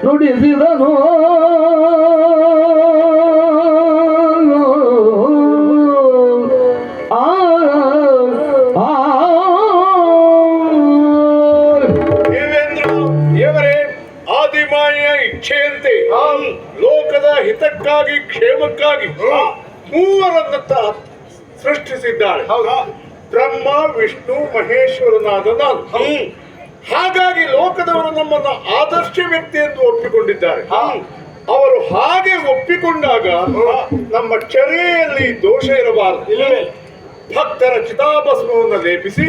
ನುಡಿಸಿದನು ಆದಿಮಾಯಿಯ ಇಚ್ಛೆಯಂತೆ ಲೋಕದ ಹಿತಕ್ಕಾಗಿ ಕ್ಷೇಮಕ್ಕಾಗಿ ಮೂವರನ್ನ ಸೃಷ್ಟಿಸಿದ್ದಾಳೆ. ಬ್ರಹ್ಮ ವಿಷ್ಣು ಮಹೇಶ್ವರನಾದ ನಾನು. ಹಾಗಾಗಿ ಲೋಕದವರು ನಮ್ಮನ್ನು ಆದರ್ಶ ವ್ಯಕ್ತಿ ಎಂದು ಒಪ್ಪಿಕೊಂಡಿದ್ದಾರೆ. ಅವರು ಹಾಗೆ ಒಪ್ಪಿಕೊಂಡಾಗ ನಮ್ಮ ಚರ್ಯೆಯಲ್ಲಿ ದೋಷ ಇರಬಾರದು. ಭಕ್ತರ ಚಿತಾಭಸ್ಮವನ್ನು ಲೇಪಿಸಿ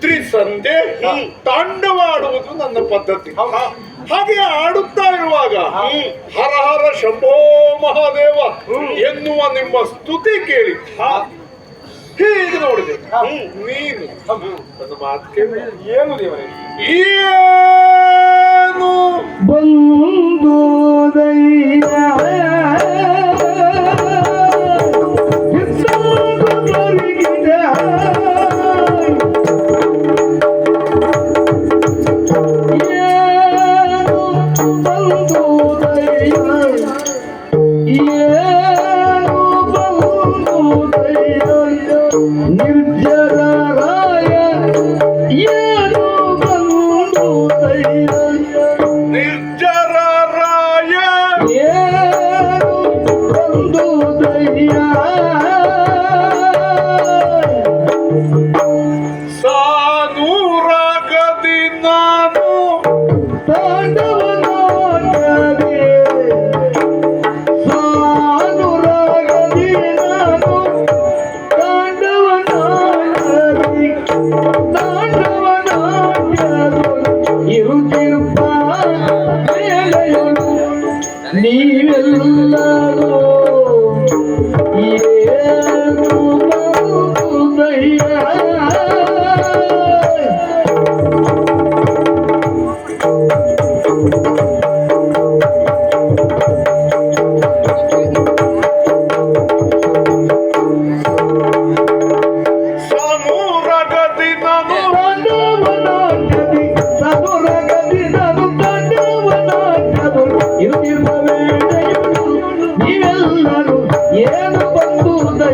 ತ್ರಿಸಂಧೆ ತಾಂಡವಾಡುವುದು ನನ್ನ ಪದ್ಧತಿ. ಹಾಗೆ ಆಡುತ್ತಾ ಇರುವಾಗ ಹರ ಹರ ಶಂಭೋ ಮಹಾದೇವ ಎನ್ನುವ ನಿಮ್ಮ ಸ್ತುತಿ ಕೇಳಿ ಹೀಗೆ ನೋಡಿದೆ. ನೀನು ನನ್ನ ಮಾತು ಕೇಳಿ ಏನು ದೇವರೇ ಏನು ಬಂದು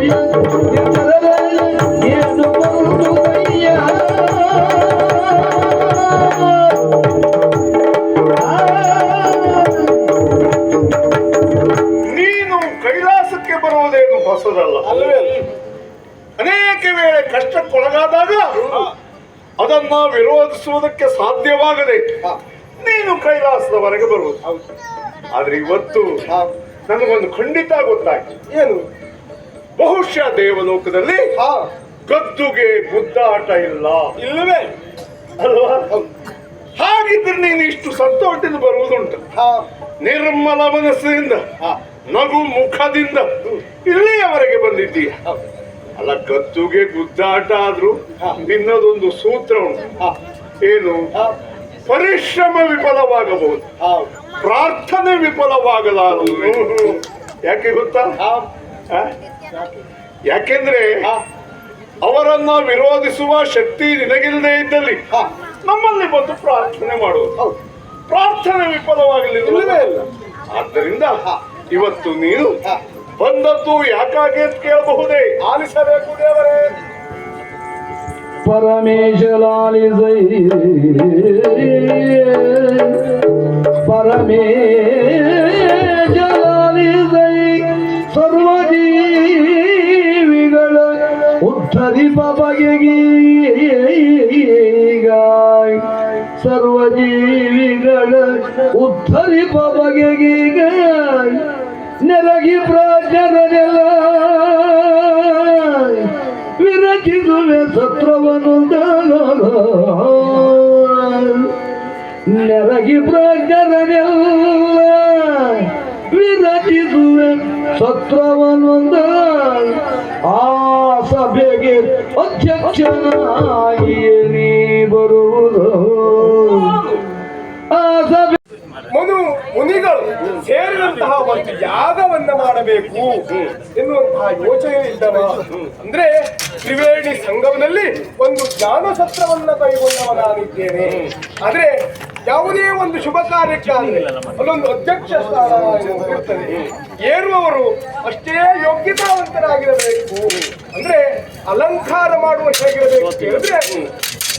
ಏನು ಬಂದುದಯ್ಯ ನೀನು ಕೈಲಾಸಕ್ಕೆ ಬರುವುದೇನು ಹೊಸದಲ್ಲ ಅಲ್ಲವೇ ಅನೇಕ ವೇಳೆ ಕಷ್ಟಕ್ಕೊಳಗಾದಾಗ ಅದನ್ನ ವಿರೋಧಿಸುವುದಕ್ಕೆ ಸಾಧ್ಯವಾಗದೆ ನೀನು ಕೈಲಾಸದವರೆಗೆ ಬರುವುದು ಆದ್ರೆ ಇವತ್ತು ನನಗೊಂದು ಖಂಡಿತ ಗೊತ್ತಾಯ್ತು. ಏನು? ಬಹುಶಃ ದೇವಲೋಕದಲ್ಲಿ ಗದ್ದುಗೆ ಗುದ್ದಾಟ ಇಲ್ಲ ಇಲ್ಲವೇ? ಅಲ್ವಾ? ಹಾಗಿದ್ರೆ ನೀನು ಇಷ್ಟು ಸಂತೋಷದಿಂದ ಬರುವುದುಂಟು. ನಿರ್ಮಲ ಮನಸ್ಸಿನಿಂದ ನಗು ಮುಖದಿಂದ ಇಲ್ಲಿಯವರೆಗೆ ಬಂದಿದ್ದೀಯ. ಅಲ್ಲ, ಗದ್ದುಗೆ ಗುದ್ದಾಟ ಆದ್ರೂ ನಿನ್ನದೊಂದು ಸೂತ್ರ ಉಂಟು. ಏನು? ಪರಿಶ್ರಮ ವಿಫಲವಾಗಬಹುದು, ಪ್ರಾರ್ಥನೆ ವಿಫಲವಾಗಲಾರದು. ಯಾಕೆ ಗೊತ್ತಾ? ಯಾಕೆಂದ್ರೆ ಅವರನ್ನ ವಿರೋಧಿಸುವ ಶಕ್ತಿ ನಿನಗಿಲ್ಲದೆ ಇದ್ದಲ್ಲಿ ನಮ್ಮಲ್ಲಿ ಬಂದು ಪ್ರಾರ್ಥನೆ ಮಾಡುವುದು. ಪ್ರಾರ್ಥನೆ ವಿಫಲವಾಗಲಿಲ್ಲವೇ ಇಲ್ಲ. ಆದ್ದರಿಂದ ಇವತ್ತು ನೀನು ಬಂದದ್ದು ಯಾಕಾಗಿ ಅಂತ ಕೇಳಬಹುದೇ? ಆಲಿಸಬೇಕು ದೇವರೇ. ಪರಮೇಶಲಾಲಿಸೈ ಪರಮೇಶಲಾಲಿಸೈ ಸರ್ವಜೀವಿಗಳ ಉದ್ಧರಿಪ ಬಗೆಗೀಗ ಸರ್ವಜೀವಿಗಳ ಉದ್ಧರಿಪ ಬಗೆಗೀಗ ನೆಲಗಿ ಪ್ರಾಜ್ಞರನೆಲ್ಲ ವಿರಚಿಸುವೆ ಸತ್ರವನೊಂದ ನೆಲಗಿ ಪ್ರಾಜ್ಞರನೆಲ್ಲ ವಿರಚಿಸುವೆ ಸತ್ರವನೊಂದ ಆ ಸಭೆಗೆ ಅಧ್ಯಕ್ಷನಾಗಿಯೇ ನೀ ಬರುವುದು. ಆ ಸಭೆ ಮುನಿಗಳು ಸೇರಿದಂತಹ ಒಂದು ಯಾಗವನ್ನ ಮಾಡಬೇಕು ಎನ್ನುವಂತಹ ಯೋಚನೆ ಇದ್ದವ. ಅಂದ್ರೆ ತ್ರಿವೇಣಿ ಸಂಗಮದಲ್ಲಿ ಒಂದು ಜ್ಞಾನ ಸತ್ರವನ್ನ ಕೈಗೊಂಡವನಾಗಿದ್ದೇನೆ. ಆದ್ರೆ ಯಾವುದೇ ಒಂದು ಶುಭ ಕಾರ್ಯಕ್ಕಾದ್ರೆ ಅಲ್ಲೊಂದು ಅಧ್ಯಕ್ಷ ಸ್ಥಾನ ಇರ್ತದೆ. ಏರುವವರು ಅಷ್ಟೇ ಯೋಗ್ಯತಾವಂತರಾಗಿರಬೇಕು. ಅಂದ್ರೆ ಅಲಂಕಾರ ಮಾಡುವ ಹೇಗಿರಬೇಕು ಹೇಳಿದ್ರೆ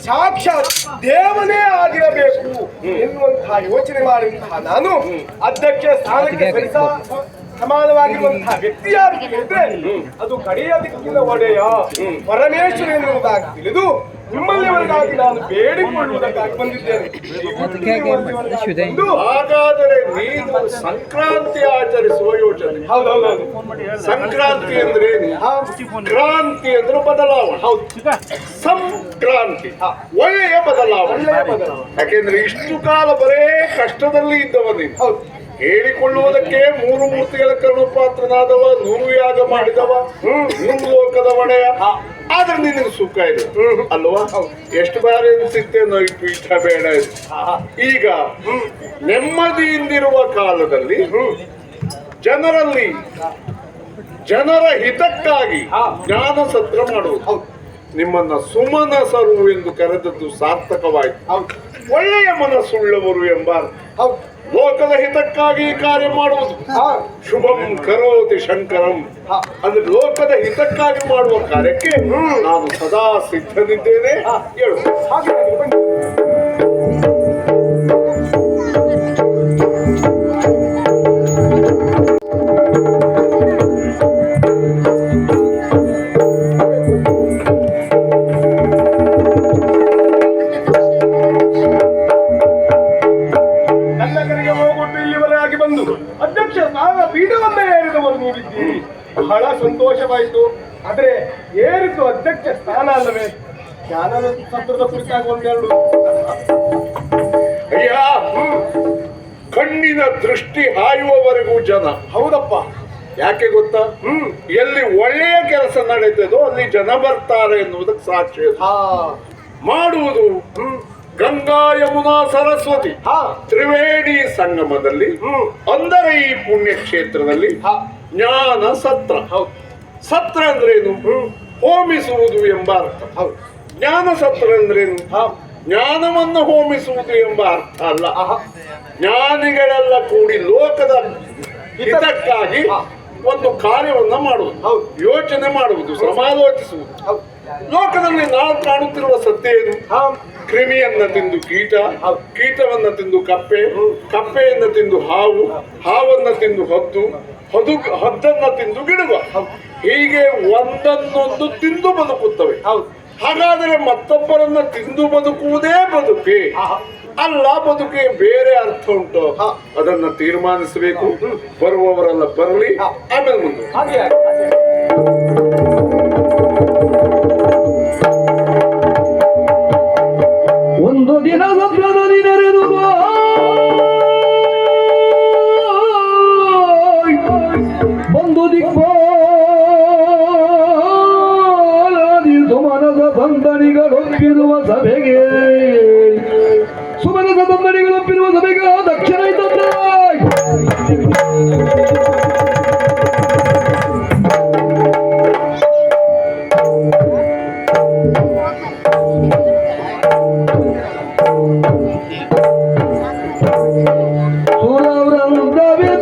ಸಾಕ್ಷಾತ್ ದೇವನೇ ಆಗಿರಬೇಕು ಎನ್ನುವಂತಹ ಯೋಚನೆ ಮಾಡಿದಂತಹ ನಾನು ಅಧ್ಯಕ್ಷ ಸ್ಥಾನಕ್ಕೆ ಸಮಾನವಾಗಿರುವಂತಹ ವ್ಯಕ್ತಿ ಯಾರು ಹೇಳಿದ್ರೆ ಅದು ಕಡೆಯ ದಿಕ್ಕಿನ ಒಡೆಯ ಪರಮೇಶ್ವರ ಎನ್ನುವುದಾಗಿ ತಿಳಿದು ನಿಮ್ಮಲ್ಲಿವರೆಗಾಗಿ ನಾನು ಬೇಡಿಕೊಳ್ಳುವುದಕ್ಕಾಗಿ ಬಂದಿದ್ದೇನೆ. ಹಾಗಾದರೆ ನೀನು ಸಂಕ್ರಾಂತಿ ಆಚರಿಸುವ ಯೋಚನೆ. ಹೌದೌದು. ಸಂಕ್ರಾಂತಿ ಅಂದ್ರೆ ಕ್ರಾಂತಿ ಅಂದ್ರೆ ಬದಲಾವಣೆ. ಹೌದು, ಸಂಕ್ರಾಂತಿ ಒಳ್ಳೆಯ ಬದಲಾವಣೆ. ಯಾಕೆಂದ್ರೆ ಇಷ್ಟು ಕಾಲ ಬರೇ ಕಷ್ಟದಲ್ಲಿ ಇದ್ದವ ನೀನು. ಹೌದು. ಹೇಳಿಕೊಳ್ಳುವುದಕ್ಕೆ 3 ಮೂರ್ತಿಗಳ ಕರುಣಪಾತ್ರನಾದವ, 100 ಯಾಗ ಮಾಡಿದವ, 100 ಲೋಕದ ಒಡೆಯ. ಆದ್ರೆ ನಿನಗೆ ಸುಖ ಇದೆ ಅಲ್ವಾ? ಎಷ್ಟು ಬಾರಿ ಅನಿಸುತ್ತೇನೋ ಇಷ್ಟ ಬೇಡ ಇದು. ಈಗ ನೆಮ್ಮದಿಯಿಂದಿರುವ ಕಾಲದಲ್ಲಿ ಜನರಲ್ಲಿ ಜನರ ಹಿತಕ್ಕಾಗಿ ಜ್ಞಾನ ಸತ್ರ ಮಾಡುವುದು. ನಿಮ್ಮನ್ನ ಸುಮನಸರು ಎಂದು ಕರೆದದ್ದು ಸಾರ್ಥಕವಾಯಿತು. ಒಳ್ಳೆಯ ಮನಸ್ಸುಳ್ಳವರು ಎಂಬ ಲೋಕದ ಹಿತಕ್ಕಾಗಿ ಕಾರ್ಯ ಮಾಡುವುದು. ಶುಭಂ ಕರೋತಿ ಶಂಕರಂ ಅಂದ್ರೆ ಲೋಕದ ಹಿತಕ್ಕಾಗಿ ಮಾಡುವ ಕಾರ್ಯಕ್ಕೆ ನಾನು ಸದಾ ಸಿದ್ಧನಿದ್ದೇನೆ. ಹೇಳು. ಅಧ್ಯಕ್ಷ ಸ್ಥಾನ ಪೀಠವನ್ನ ಏರಿದವರು ನೀವಿದ್ದೀರಿ, ಬಹಳ ಸಂತೋಷವಾಯಿತು. ಆದ್ರೆ ಏರಿದ್ದು ಅಧ್ಯಕ್ಷ ಸ್ಥಾನ ಅಲ್ಲವೇ? ಜ್ಞಾನದ ಸತ್ರದ ಕುರಿತಾಗಿ ಒಂದೆರಡು. ಅಯ್ಯ, ಕಣ್ಣಿನ ದೃಷ್ಟಿ ಹಾಯುವವರೆಗೂ ಜನ. ಹೌದಪ್ಪ. ಯಾಕೆ ಗೊತ್ತಾ? ಎಲ್ಲಿ ಒಳ್ಳೆಯ ಕೆಲಸ ನಡೀತದೋ ಅಲ್ಲಿ ಜನ ಬರ್ತಾರೆ ಎನ್ನುವುದಕ್ಕೆ ಸಾಕ್ಷಿ. ಮಾಡುವುದು ಗಂಗಾ ಯಮುನಾ ಸರಸ್ವತಿ ತ್ರಿವೇಣಿ ಸಂಗಮದಲ್ಲಿ, ಅಂದರೆ ಈ ಪುಣ್ಯ ಕ್ಷೇತ್ರದಲ್ಲಿ ಜ್ಞಾನ ಸತ್ರ. ಸತ್ರ ಅಂದ್ರೇನು? ಹೋಮಿಸುವುದು ಎಂಬ ಅರ್ಥ. ಜ್ಞಾನ ಸತ್ರ ಅಂದ್ರೇನು? ಜ್ಞಾನವನ್ನು ಹೋಮಿಸುವುದು ಎಂಬ ಅರ್ಥ ಅಲ್ಲ. ಜ್ಞಾನಿಗಳೆಲ್ಲ ಕೂಡಿ ಲೋಕದ ಹಿತಕ್ಕಾಗಿ ಒಂದು ಕಾರ್ಯವನ್ನ ಮಾಡುವುದು, ಹೌದು. ಯೋಚನೆ ಮಾಡುವುದು, ಸಮಾಲೋಚಿಸುವುದು. ಹೌದು. ಲೋಕದಲ್ಲಿ ನಾವು ಕಾಣುತ್ತಿರುವ ಸತ್ಯ ಏನು? ಹಾ. ಕ್ರಿಮಿಯನ್ನ ತಿಂದು ಕೀಟ, ಹೌದು. ಕೀಟವನ್ನ ತಿಂದು ಕಪ್ಪೆ, ಕಪ್ಪೆಯನ್ನ ತಿಂದು ಹಾವು, ಹಾವನ್ನ ತಿಂದು ಹದ್ದನ್ನ ತಿಂದು ಗಿಡುಗ. ಹೀಗೆ ಒಂದನ್ನೊಂದು ತಿಂದು ಬದುಕುತ್ತವೆ. ಹೌದು. ಹಾಗಾದರೆ ಮತ್ತೊಬ್ಬರನ್ನ ತಿಂದು ಬದುಕುವುದೇ ಬದುಕೆ ಅಲ್ಲ. ಬದುಕೆ ಬೇರೆ ಅರ್ಥ ಉಂಟು, ಅದನ್ನ ತೀರ್ಮಾನಿಸಬೇಕು. ಬರುವವರೆಲ್ಲ ಬರಲಿ, ಆಮೇಲೆ ಮುಂದೆ. ಹಾಗೆ ಒಂದು ದಿನ ಸ್ವಪ್ನದಲ್ಲಿ ನೆರೆದುದು ಬಂದು ದಿಕ್ಪಾಲಾದಿ ಸುಮನದ ಸಂದಣಿಗಳೊಪ್ಪಿರುವ ಸಭೆಗೆ, ಸುಮನದ ಸಂದಣಿಗಳೊಪ್ಪಿರುವ ಸಭೆಗೆ ದಕ್ಷಿಣ ಇದ್ದಂತೆ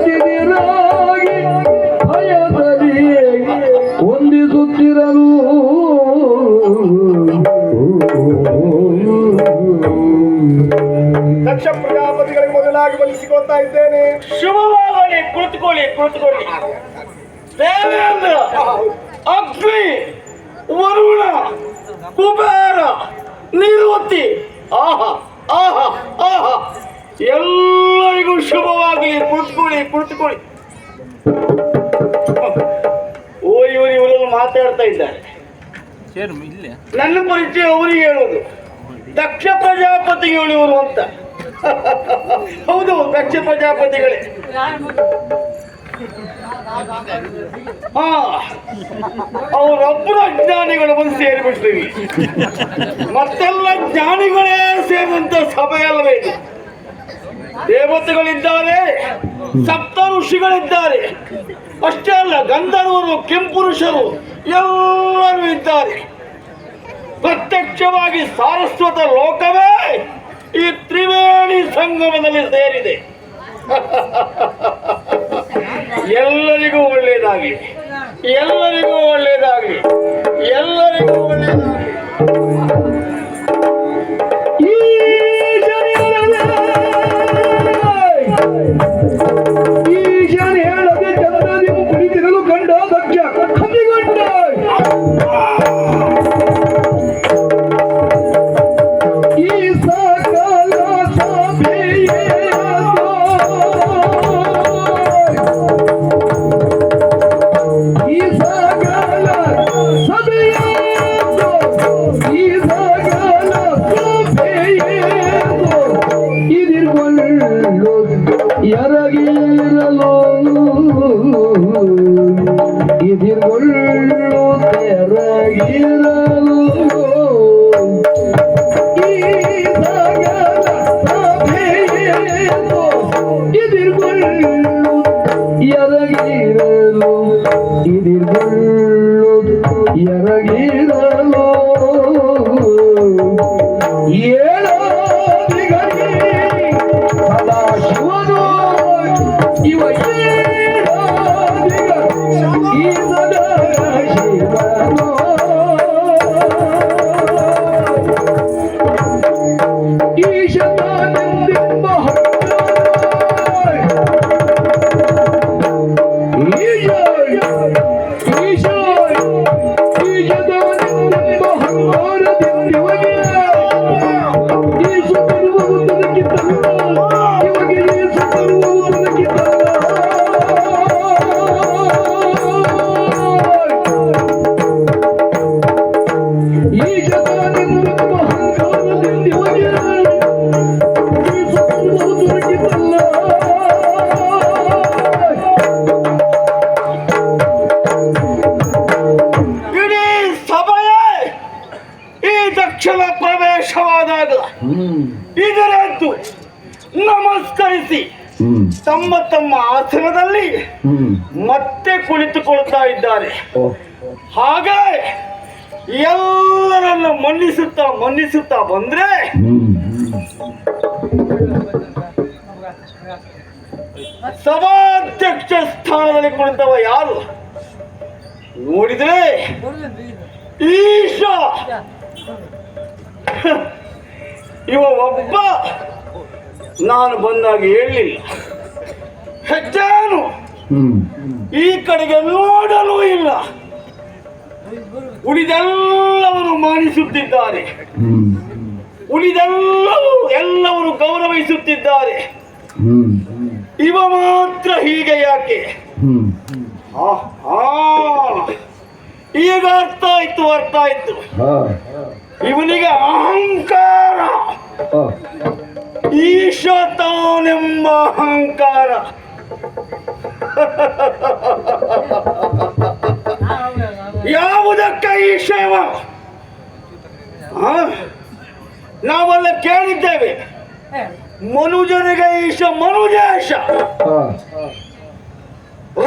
ಸುರವೃಂದವೆತ್ತಿದಿರಾಗಿ ಭಯದಲ್ಲಿ ಹೊಂದಿಸುತ್ತಿರಲು ದಕ್ಷ ಪ್ರಜಾಪತಿಗಳಿಗೆ ಮೊದಲಾಗಿ ಬಲಿಸಿಕೊಳ್ತಾ ಇದ್ದೇನೆ. ಶುಭವಾಗಲಿ. ಕುಳಿತುಕೊಳ್ಳಿ, ಕುಳಿತುಕೊಳ್ಳಿ. ದೇವೇಂದ್ರ, ಅಗ್ನಿ, ವರುಣ, ಕುಬೇರ, ನಿರುತಿ, ಆಹಾ ಆಹಾ ಆಹಾ, ಎಲ್ಲರಿಗೂ ಶುಭವಾಗಲಿ. ಕುಳಿತುಕೊಳ್ಳಿ, ಕುಳಿತುಕೊಳ್ಳಿ. ಓ, ಇವರೆಲ್ಲ ಮಾತಾಡ್ತಾ ಇದ್ದಾರೆ. ನನ್ನ ಪರಿಚಯ ಅವರಿಗೆ ಹೇಳುದು. ದಕ್ಷ ಪ್ರಜಾಪತಿಗೆ ಇವರು ಅಂತ. ಹೌದು, ದಕ್ಷ ಪ್ರಜಾಪತಿಗಳೇ. ಹಾ, ಅವರೊಬ್ಬರು ಅಜ್ಞಾನಿಗಳು ಬಂದು ಸೇರಿಬಿಡ್ತೀವಿ. ಮತ್ತೆಲ್ಲ ಜ್ಞಾನಿಗಳೇ ಸೇರಿದಂತ ಸಭೆಯಲ್ಲವೇ ಇದು. ದೇವತೆಗಳಿದ್ದಾರೆ, ಸಪ್ತ ಋಷಿಗಳಿದ್ದಾರೆ, ಅಷ್ಟೇ ಅಲ್ಲ ಗಂಧರ್ವರು, ಕೆಂಪುರುಷರು ಎಲ್ಲರೂ ಇದ್ದಾರೆ. ಪ್ರತ್ಯಕ್ಷವಾಗಿ ಸಾರಸ್ವತ ಲೋಕವೇ ಈ ತ್ರಿವೇಣಿ ಸಂಗಮದಲ್ಲಿ ಸೇರಿದೆ. ಎಲ್ಲರಿಗೂ ಒಳ್ಳೆಯದಾಗಲಿ, ಎಲ್ಲರಿಗೂ ಒಳ್ಳೆಯದಾಗಲಿ, ಎಲ್ಲರಿಗೂ ಒಳ್ಳೆಯದಾಗಲಿ. ಈಶಾನ ಹೇಳದೆ ಚಂದ್ರದಿ ಕುಳಿತಿರಲು ಕಂಡ ದಕ್ಷ ಹಂದಿಗೊಂಡ ಈ ಸಕಲ ಸಭೆಯೇ ಈ ಸಕಲ ಸಭೆಯೇ ಈ ಸಕಲ ಸಭೆಯೇ ಇದಿರ್ಕೊಂಡು ಎರಗಿರಲು ಇದಿರ್ಗೊಳ್ಳು ತೆರಗಿರಲು ಈ ಸಕಲ ಸಭೆಯೇನು ಇದಿರ್ಗೊಳ್ಳು ಎರಗಿರಲು ಇದಿರ್ಗೊಳ್ಳು ಎರಗಿರಲು ಏಳೋ ದಿಗಳಿ ಸದಾ ಶಿವನು ಇವ ಏಳೋ ದಿಗಳಿ ಈ ಸದಾ ಶಿವನು ಈಶನಾನಂದೆಂಬ ಈಶನಾನಂದೆಂಬ ಹಂಗಾರದಿಂದಿವಗೆ ಇಡೀ ಸಭೆಯೇ ಈ ದಕ್ಷಿಣ ಪ್ರವೇಶವಾದಾಗ ಇದರದ್ದು ನಮಸ್ಕರಿಸಿ ತಮ್ಮ ತಮ್ಮ ಆಸನದಲ್ಲಿ ಮತ್ತೆ ಕುಳಿತುಕೊಳ್ತಾ ಇದ್ದಾರೆ. ಹಾಗೆ ಎಲ್ಲರನ್ನ ಮನ್ನಿಸುತ್ತಾ ಮನ್ನಿಸುತ್ತಾ ಬಂದ್ರೆ ಸಭಾಧ್ಯಕ್ಷ ಸ್ಥಾನದಲ್ಲಿ ಕುಳಿತವ ಯಾರು ನೋಡಿದ್ರೆ ಈಶ ಇವ ಒಬ್ಬ. ನಾನು ಬಂದಾಗ ಹೇಳಲಿಲ್ಲ, ಹೆಜ್ಜಾನು ಈ ಕಡೆಗೆ ನೋಡಲೂ ಇಲ್ಲ. ಉಳಿದೆಲ್ಲವರು ಮಾನಿಸುತ್ತಿದ್ದಾರೆ, ಎಲ್ಲವರು ಗೌರವಿಸುತ್ತಿದ್ದಾರೆ. ಇವ ಮಾತ್ರ ಹೀಗೆ ಯಾಕೆ? ಈಗ ಅರ್ಥ ಆಯ್ತು. ಇವನಿಗೆ ಅಹಂಕಾರ, ಈಶ ತಾನೆಂಬ ಅಹಂಕಾರ. ಯಾವುದಕ್ಕ ಈಶವ? ನಾವೆಲ್ಲ ಕೇಳಿದ್ದೇವೆ, ಮನುಜನಿಗೆ ಈಶ ಮನುಜೇಶ,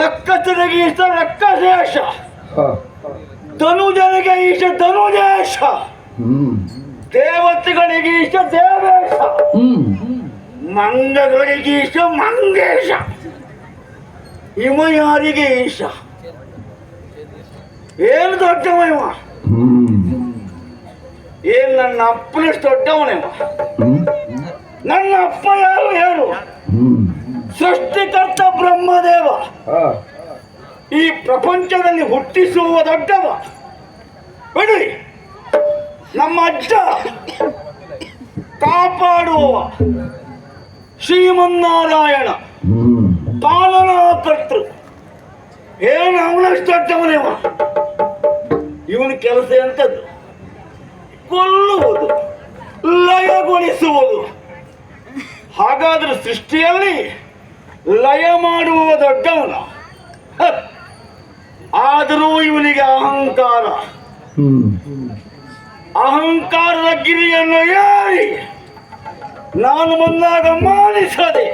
ರಕ್ಕಸನಿಗೆ ಈಶ ರಕ್ಕಸೇಶ, ಧನುಜನಿಗೆ ಈಶ ಧನುಜೇಶ, ದೇವತೆಗಳಿಗೆ ಈಶ ದೇವೇಶ, ಮಂಗಗಳಿಗೆ ಈಶ ಮಂಗೇಶ. ಇವ ಯಾರಿಗೆ ಈಶ? ಏನು ದೊಡ್ಡವ ಇವ? ಏನ್ ನನ್ನ ಅಪ್ಪನಷ್ಟು ದೊಡ್ಡವನೇವ? ನನ್ನ ಅಪ್ಪ ಯಾರು ಹೇಳು? ಸೃಷ್ಟಿಕರ್ತ ಬ್ರಹ್ಮದೇವ, ಈ ಪ್ರಪಂಚದಲ್ಲಿ ಹುಟ್ಟಿಸುವ ದೊಡ್ಡವ. ಬಿಡಿ, ನಮ್ಮ ಅಜ್ಜ ಕಾಪಾಡುವ ಶ್ರೀಮನ್ನಾರಾಯಣ ಪಾಲನಾಕರ್ತೃ. ಏನು ಅವನಷ್ಟು ದೊಡ್ಡವನೇವ? ಇವನ ಕೆಲಸ ಎಂಥದ್ದು? ಕೊಲ್ಲುವುದು, ಲಯಗೊಳಿಸುವುದು. ಹಾಗಾದ್ರೆ ಸೃಷ್ಟಿಯಲ್ಲಿ ಲಯ ಮಾಡುವ ದೊಡ್ಡವನ. ಆದರೂ ಇವನಿಗೆ ಅಹಂಕಾರ. ಅಹಂಕಾರದ ಗಿರಿಯನ್ನು ಏರಿ ನಾನು ಬಂದಾಗ ಮಾನಿಸದೆ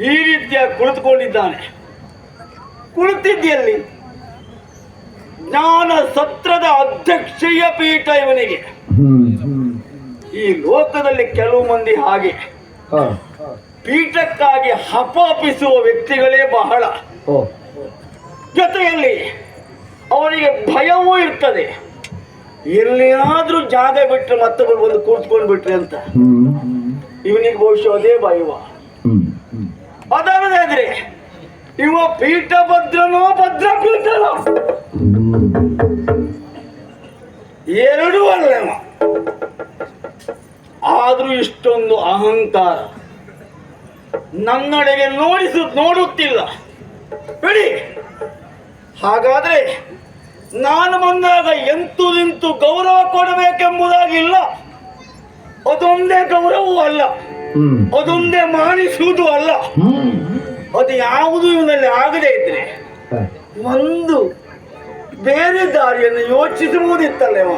ಈ ರೀತಿಯ ಕುಳಿತುಕೊಂಡಿದ್ದಾನೆ. ಕುಳಿತಿದ್ದಲ್ಲಿ ಜ್ಞಾನ ಸತ್ರದ ಅಧ್ಯಕ್ಷೀಯ ಪೀಠ ಇವನಿಗೆ. ಈ ಲೋಕದಲ್ಲಿ ಕೆಲವು ಮಂದಿ ಹಾಗೆ ಪೀಠಕ್ಕಾಗಿ ಹಪಾಪಿಸುವ ವ್ಯಕ್ತಿಗಳೇ ಬಹಳ. ಜೊತೆಯಲ್ಲಿ ಅವನಿಗೆ ಭಯವೂ ಇರ್ತದೆ, ಎಲ್ಲಿಯಾದ್ರೂ ಜಾಗ ಬಿಟ್ಟರೆ ಮತ್ತೊಬ್ಬರು ಬಂದು ಕೂತ್ಕೊಂಡು ಬಿಟ್ರಿ ಅಂತ. ಇವನಿಗೆ ಬಹುಶಃ ಅದೇ ಭಯವ. ಅದಲ್ಲದೆ ಇವ ಪೀಠ ಭದ್ರನೋ ಭದ್ರ ಪೀಠನೋ ಎರಡೂ ಅಲ್ಲವ. ಆದ್ರೂ ಇಷ್ಟೊಂದು ಅಹಂಕಾರ ನನ್ನಡೆಗೆ ನೋಡುತ್ತಿಲ್ಲ. ಬಿಡಿ, ಹಾಗಾದ್ರೆ ನಾನು ಬಂದಾಗ ಎಂತೂ ನಿಂತು ಗೌರವ ಕೊಡಬೇಕೆಂಬುದಾಗಿಲ್ಲ. ಅದೊಂದೇ ಗೌರವವೂ ಅಲ್ಲ, ಅದೊಂದೇ ಮಾನಿಸುವುದು ಅಲ್ಲ. ಅದು ಯಾವುದು ಇವನಲ್ಲಿ ಆಗದೆ ಇದ್ರೆ ಒಂದು ಬೇರೆ ದಾರಿಯನ್ನು ಯೋಚಿಸುವುದಿತ್ತಲ್ಲವ.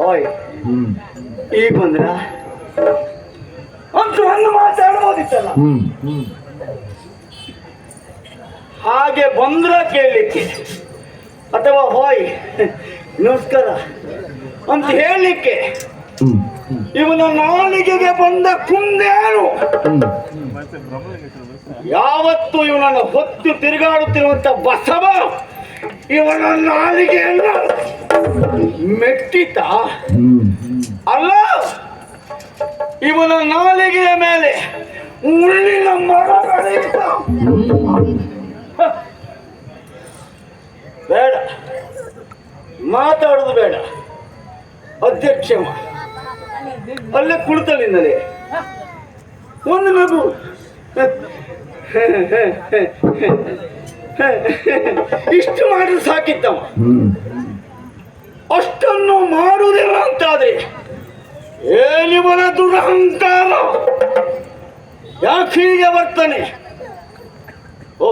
ಓಯ್ ಈಗ ಬಂದ್ರ ಅಂತ ಒಂದು ಮಾತಾಡ್ಬೋದಿತ್ತಲ್ಲ. ಹಾಗೆ ಬಂದ್ರ ಕೇಳಲಿಕ್ಕೆ ಅಥವಾ ಹೋಯ್ ನಮಸ್ಕಾರ ಅಂತ ಹೇಳಲಿಕ್ಕೆ ಇವನ ನಾಲಿಗೆಗೆ ಬಂದ ಕುಂದೇನು ಯಾವತ್ತು ಇವನನ್ನು ಹೊತ್ತು ತಿರುಗಾಡುತ್ತಿರುವಂತ ಬಸವ ಇವನ ನಾಲಿಗೆಯನ್ನ ಮೆಟ್ಟಿತ ಅಲ್ಲ, ಇವನ ನಾಲಿಗೆಯ ಮೇಲೆ ಮುಳ್ಳಿನ ಮರ ಬೆಳೆಯಿತ. ಬೇಡ, ಮಾತಾಡುದು ಬೇಡ. ಅಧ್ಯಕ್ಷ ಅಲ್ಲೇ ಕುಳಿತಲಿಂದಲೇ ಒಂದು ನಗು ಇಷ್ಟು ಮಾಡಿದ್ರೆ ಸಾಕಿತ್ತವ. ಅಷ್ಟನ್ನು ಮಾಡುವುದಿಲ್ಲ ಅಂತಾದ್ರೆ ಏನಿವನ ದುರಹಂಕಾರ, ಯಾಕೆ ಹೀಗೆ ಬರ್ತಾನೆ? ಓ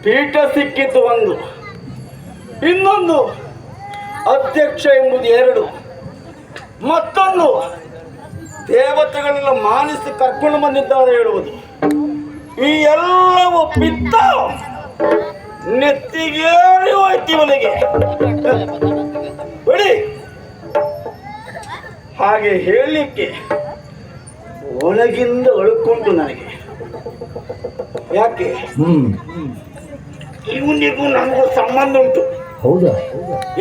ಪೀಠ ಸಿಕ್ಕಿದ್ದು ಒಂದು, ಇನ್ನೊಂದು ಅಧ್ಯಕ್ಷ ಎಂಬುದು ಎರಡು, ಮತ್ತೊಂದು ದೇವತೆಗಳೆಲ್ಲ ಮಾನಿಸಿ ಕರ್ಕೊಂಡು ಬಂದಿದ್ದಾರೆ ಹೇಳುವುದು. ಈ ಎಲ್ಲವೂ ಪಿತ್ತ ನೆತ್ತಿಗೇರಿ ಹೋಯ್ತು ಇವನಿಗೆ. ಬಿಡಿ, ಹಾಗೆ ಹೇಳಲಿಕ್ಕೆ ಒಳಗಿಂದ ಒಳಕ್ಕುಂಟು ನನಗೆ. ಯಾಕೆ? ಇವನಿಗೂ ನನಗೂ ಸಂಬಂಧ ಉಂಟು. ಹೌದಾ?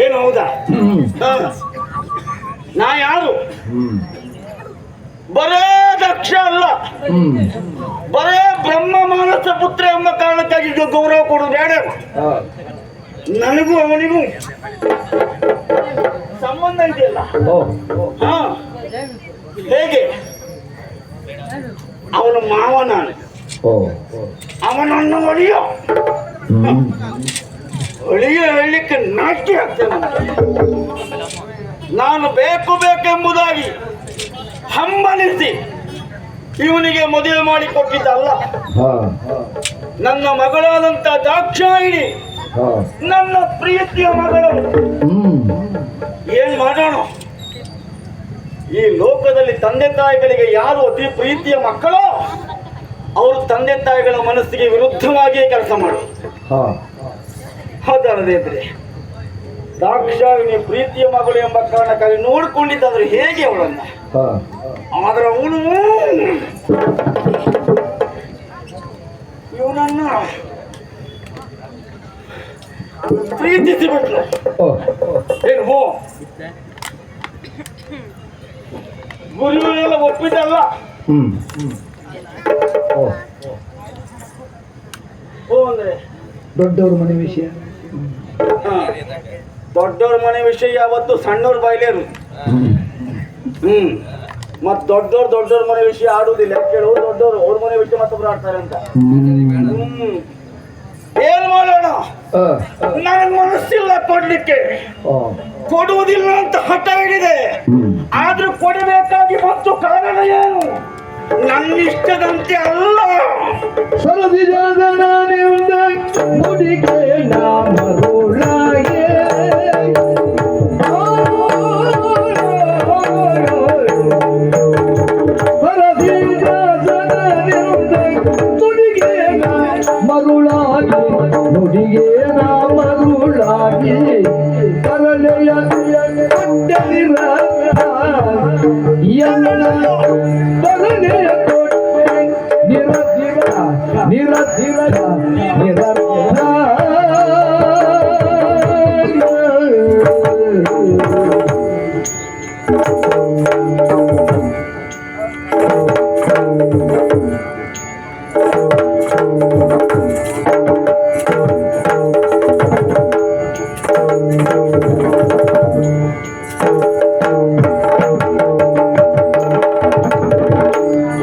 ಏನು ಹೌದಾ? ನಾ ಯಾರು? ಬರೇ ದಕ್ಷ ಅಲ್ಲ, ಬರೇ ಬ್ರಹ್ಮ ಮಾನಸ ಪುತ್ರ ಎಂಬ ಕಾರಣಕ್ಕಾಗಿ ಗೌರವ ಕೊಡುದು ಬೇಡ. ನನಗೂ ಅವನಿಗೂ ಸಂಬಂಧ ಇದೆಯಲ್ಲ. ಹಾ, ಹೇಗೆ? ಅವನ ಮಾವ ನಾನು, ಅವನನ್ನು ಒಳಿಯೋ ಹೇಳಲಿಕ್ಕೆ ನಾಟ್ಯ ಆಗ್ತೇನೆ. ನಾನು ಬೇಕು ಬೇಕೆಂಬುದಾಗಿ ಹಂಬಲಿಸಿ ಇವನಿಗೆ ಮದುವೆ ಮಾಡಿ ಕೊಟ್ಟಿದ್ದಲ್ಲ. ನನ್ನ ಮಗಳಾದಂತ ದಾಕ್ಷಾಯಿಣಿ ನನ್ನ ಪ್ರೀತಿಯ ಮಗಳು. ಏನ್ ಮಾಡೋಣ? ಈ ಲೋಕದಲ್ಲಿ ತಂದೆ ತಾಯಿಗಳಿಗೆ ಯಾರು ಅತಿ ಪ್ರೀತಿಯ ಮಕ್ಕಳೋ ಅವರು ತಂದೆ ತಾಯಿಗಳ ಮನಸ್ಸಿಗೆ ವಿರುದ್ಧವಾಗಿಯೇ ಕೆಲಸ ಮಾಡೋದು. ಅದಲ್ಲದೆ ಇದ್ರೆ ದಾಕ್ಷಾಯಿಣಿ ಪ್ರೀತಿಯ ಮಗಳು ಎಂಬ ಕಾರಣಕ್ಕಾಗಿ ನೋಡ್ಕೊಂಡಿದ್ದಾದ್ರೆ ಹೇಗೆ ಅವಳನ್ನ? ಆದ್ರೆ ಅವನು ಇವನನ್ನ ಪ್ರೀತಿಸಿ ಬಿಟ್ಲು. ಏನು ಹೋ ಗುರುವಿನೆಲ್ಲ ಒಪ್ಪಿದ್ದಲ್ಲ. ಓ ಅಂದ್ರೆ ದೊಡ್ಡವ್ರ ಮನೆ ವಿಷಯ. ದೊಡ್ಡವ್ರ ಮನೆ ವಿಷಯ ಯಾವತ್ತು ಸಣ್ಣವ್ರ ಬಾಯ್ಲೇರು. ಮತ್ ದೊಡ್ಡವ್ರ ಮನೆ ವಿಷಯ ಆಡುದಿಲ್ಲ. ಕೇಳು, ದೊಡ್ಡವ್ರು ಅವ್ರ ಮನೆ ವಿಷಯ ಮತ್ತೊಬ್ರು ಆಡ್ತಾರೆ ಅಂತ. ಏನ್ ಮಾಡೋಣ? ನನಗ್ ಮನಸ್ಸಿಲ್ಲ ಕೊಡ್ಲಿಕ್ಕೆ, ಕೊಡುವುದಿಲ್ಲ ಅಂತ ಹಠ ಹಿಡಿದೆ. ಆದ್ರೂ ಕೊಡಬೇಕಾಗಿ ಮತ್ತು ಕಾರಣ ಏನು? ನನ್ನಿಷ್ಟದಂತೆ ಅಲ್ಲ. ಸರದಿ ಜಾಗನಿಂದ ಮುಡಿಗೆ ನಾಮರುಳಾಗೆ ಸರದಿ ಜಾಗನಿಂದ ಮುಡಿಗೆ ಮರುಳಾಗಿ ನುಡಿಗೆ ನಾಮರುಳಾಗಿ ಕರಳೆಯ ಕೊಟ್ಟಲಿರ ಎಲ್ಲ ಬರನೆಯ ಕೊಟ್ಟೆ ನಿರಧಿರ ನಿರಧಿರ ನಿರಧಿರ.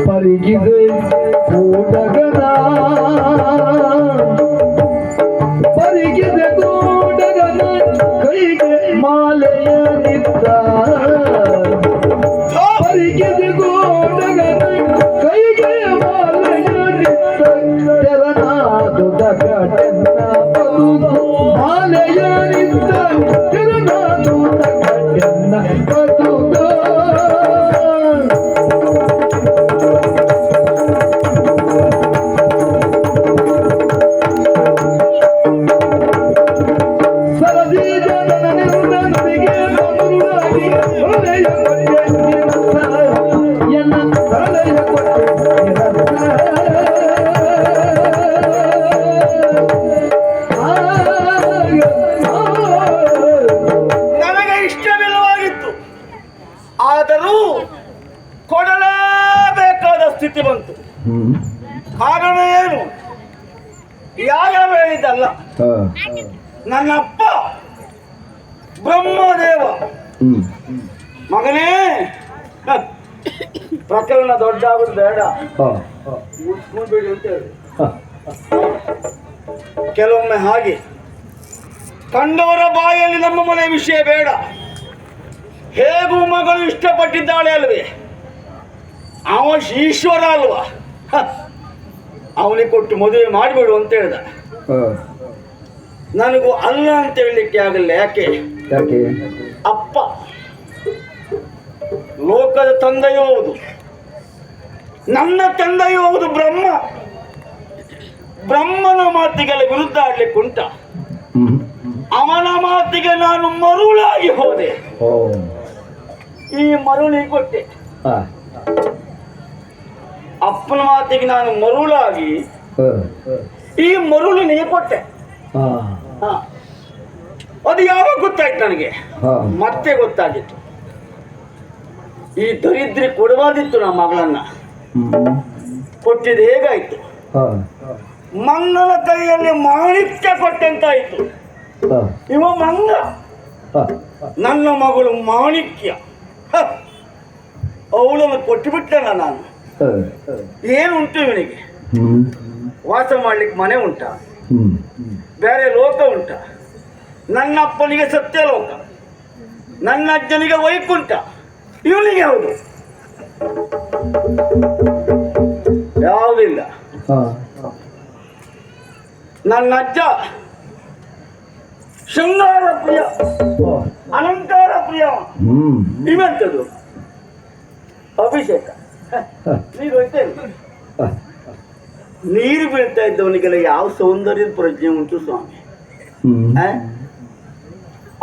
ಪರಿಗಿದೆ ಕೂಡಗನ, ಪರಿಗಿದೆ ಕೂಡಗನ ಕೈಗೆ ಮಾಲೆಯ ನಿತ್ತ. ಪರಿಗಿದೆ ಕೂಡಗನ ಕೈಗೆ ಮಾಲೆಯ ನಿತ್ತ. ಹೇಳಿದ್ದಲ್ಲ. ಹಾ. ನನ್ನ ಅಪ್ಪ ಬ್ರಹ್ಮದೇವ ಹ್ಮ್. ಮಗನೇ, ಪ್ರಕರಣ ದೊಡ್ಡ ಆಗುದು ಬೇಡ, ಹಾ. ಮುಚ್ಕೊಂಡ್ಬಿಡಿ ಅಂತ ಹೇಳಿ. ಹಾ. ಕೆಲವೊಮ್ಮೆ ಹಾಗೆ ಕಂಡವರ ಬಾಯಲ್ಲಿ ನಮ್ಮ ಮನೆ ವಿಷಯ ಬೇಡ. ಹೇಗೂ ಮಗಳು ಇಷ್ಟಪಟ್ಟಿದ್ದಾಳೆ ಅಲ್ವೇ, ಅವ ಈಶ್ವರ ಅಲ್ವಾ, ಅವನಿಗೆ ಕೊಟ್ಟು ಮದುವೆ ಮಾಡಿಬಿಡು ಅಂತ ಹೇಳ್ದ. ಹಾ. ನನಗೂ ಅಲ್ಲ ಅಂತ ಹೇಳಲಿಕ್ಕೆ ಆಗಲ್ಲ. ಯಾಕೆ? ಯಾಕೆ? ಅಪ್ಪ ಲೋಕದ ತಂದೆಯೂ ಹೌದು, ನನ್ನ ತಂದೆಯೂ ಹೌದು ಬ್ರಹ್ಮ. ಬ್ರಹ್ಮನ ಮಾತಿಗೆಲ್ಲ ವಿರುದ್ಧ ಆಡ್ಲಿಕ್ಕೆ ಉಂಟ? ಹ್ಮ್. ಅವನ ಮಾತಿಗೆ ನಾನು ಮರುಳಾಗಿ ಹೋದೆ. ಓ. ಈ ಮರುಳಿಗೆ ಕೊಟ್ಟೆ. ಹಾ. ಅಪ್ಪನ ಮಾತಿಗೆ ನಾನು ಮರುಳಾಗಿ ಹಾ. ಈ ಮರುಳಿನಿಗೆ ಕೊಟ್ಟೆ. ಹಾ. ಹ. ಅದು ಯಾವಾಗ ಗೊತ್ತಾಯ್ತು ನನಗೆ? ಹಾ. ಮತ್ತೆ ಗೊತ್ತಾಗಿತ್ತು. ಈ ದರಿದ್ರಿ ಕೊಡಬಾರ್ದಿತ್ತು ನಮ್ಮ ಮಗಳನ್ನ, ಹ್ಮ್. ಕೊಟ್ಟಿದ್ದು ಹೇಗಾಯ್ತು? ಹಾ. ಮಂಗನ ಕೈಯಲ್ಲಿ ಮಾಣಿಕ್ಯ ಕೊಟ್ಟಂತಾಯ್ತು. ಹಾ. ಇವ ಮಂಗ, ಹಾ. ನನ್ನ ಮಗಳು ಮಾಣಿಕ್ಯ. ಹ. ಅವಳನ್ನು ಕೊಟ್ಟುಬಿಟ್ಟಲ್ಲ ನಾನು. ಹಾ. ಏನುಂಟು ಇವನಿಗೆ? ಹ್ಮ್. ವಾಸ ಮಾಡ್ಲಿಕ್ಕೆ ಮನೆ ಉಂಟ? ಹ್ಮ್. ಬೇರೆ ಲೋಕ ಉಂಟ? ನನ್ನ ಅಪ್ಪನಿಗೆ ಸತ್ಯಲೋಕ, ನನ್ನ ಅಜ್ಜನಿಗೆ ವೈಕುಂಠ, ಇವನಿಗೆ ಯಾವುದು? ಯಾವುದಿಲ್ಲ. ಹಾ. ನನ್ನ ಅಜ್ಜ ಶೃಂಗಾರ ಪ್ರಿಯ, ಓ. ಅಲಂಕಾರ ಪ್ರಿಯ. ಹ್ಮ್. ಇವೆಂತದು? ಅಭಿಷೇಕ. ಹಾ. ನೀರು ಹೋಯ್ತಾ ಇಲ್ಲ? ಹಾ. ನೀರು ಬೀಳ್ತಾ ಇದ್ದವನಿಗೆಲ್ಲ ಯಾವ ಸೌಂದರ್ಯದ ಪ್ರಜ್ಞೆ ಉಂಟು ಸ್ವಾಮಿ? ಹ್ಮ್. ಆ?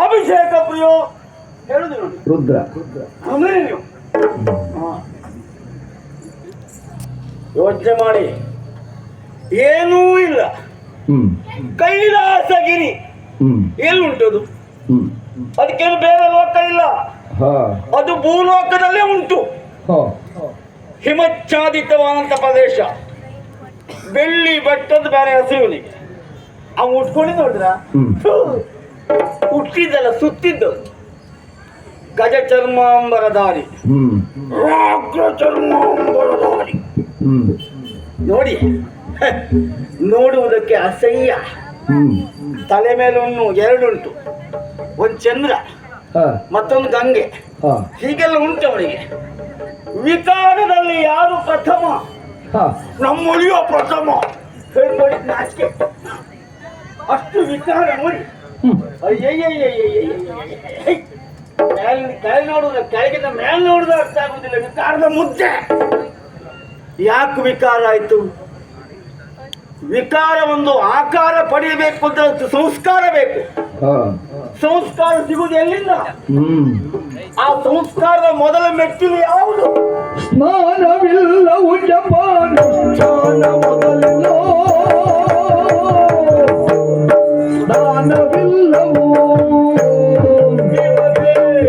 ಅಭಿಷೇಕ ಪ್ರಿಯೋ ಹೇಳುದು ನೋಡಿ. ರುದ್ರ. ಅಂದ್ರೆ ನೀವು ಹಾ. ಯೋಚನೆ ಮಾಡಿ, ಏನೂ ಇಲ್ಲ. ಹ್ಮ್. ಕೈಲಾಸಗಿರಿ ಹ್ಮ್. ಎಲ್ಲುಂಟದು? ಹ್ಮ್. ಅದಕ್ಕೇನು ಬೇರೆ ಲೋಕ ಇಲ್ಲ, ಹಾ. ಅದು ಭೂಲೋಕದಲ್ಲೇ ಉಂಟು. ಹಾ. ಹಿಮಚ್ಛಾದಿತವಾದಂತ ಪ್ರದೇಶ, ಬೆಳ್ಳಿ ಬೆಟ್ಟದ ಬೇರೆ ಹಸಿವನಿಗೆ. ಅವ್ ಉಟ್ಕೊಂಡು ನೋಡಿದ್ರ ಹ್ಮ್. ಹುಟ್ಟಿದ್ದಲ್ಲ, ಸುತ್ತಿದ್ದು. ಗಜ ಚರ್ಮಾಂಬರಧಾರಿ, ಹ್ಮ್. ವ್ಯಾಘ್ರ ಚರ್ಮಾಂಬರಧಾರಿ. ಹ್ಮ್. ನೋಡಿ, ನೋಡುವುದಕ್ಕೆ ಅಸಹ್ಯ. ಹ್ಮ್. ತಲೆ ಮೇಲೆ ಎರಡುಂಟು, ಒಂದು ಚಂದ್ರ, ಹಾ. ಮತ್ತೊಂದು ಗಂಗೆ, ಹಾ. ಹೀಗೆಲ್ಲ ಉಂಟು ಅವನಿಗೆ. ವಿಕಾರದಲ್ಲಿ ಯಾರು ಪ್ರಥಮ? ಹಾ. ನಮ್ಮೊಳಿಯೋ ಪ್ರಥಮ. ಹೇಳ್ಕೊಳ್ಳಿ ನಾಚಿಕೆ, ಅಷ್ಟು ವಿಕಾರ ನೋಡಿ. ಹ್ಮ್. ಕೆಳಗೆ ನೋಡುದ, ಕೆಳಗಿನ ಮೇಲೆ ನೋಡುದ ಅರ್ಥ ಆಗುದಿಲ್ಲ. ವಿಕಾರದ ಮುದ್ದೆ. ಯಾಕೆ ವಿಕಾರ ಆಯ್ತು? ವಿಕಾರ ಒಂದು ಆಕಾರ ಪಡೆಯಬೇಕು ಅಂತ ಸಂಸ್ಕಾರ ಬೇಕು. ಹಾ. ಸಂಸ್ಕಾರ ಸಿಗುವುದು ಎಲ್ಲಿಂದ? ಹ್ಮ್. ಆ ಸಂಸ್ಕಾರದ ಮೊದಲ ಮೆಟ್ಟಿಲು ಯಾವುದು? ಸ್ನಾನವಿಲ್ಲವು ಜಪಾನುಷ್ಠಾನ ಮೊದಲಿಲ್ಲೋ,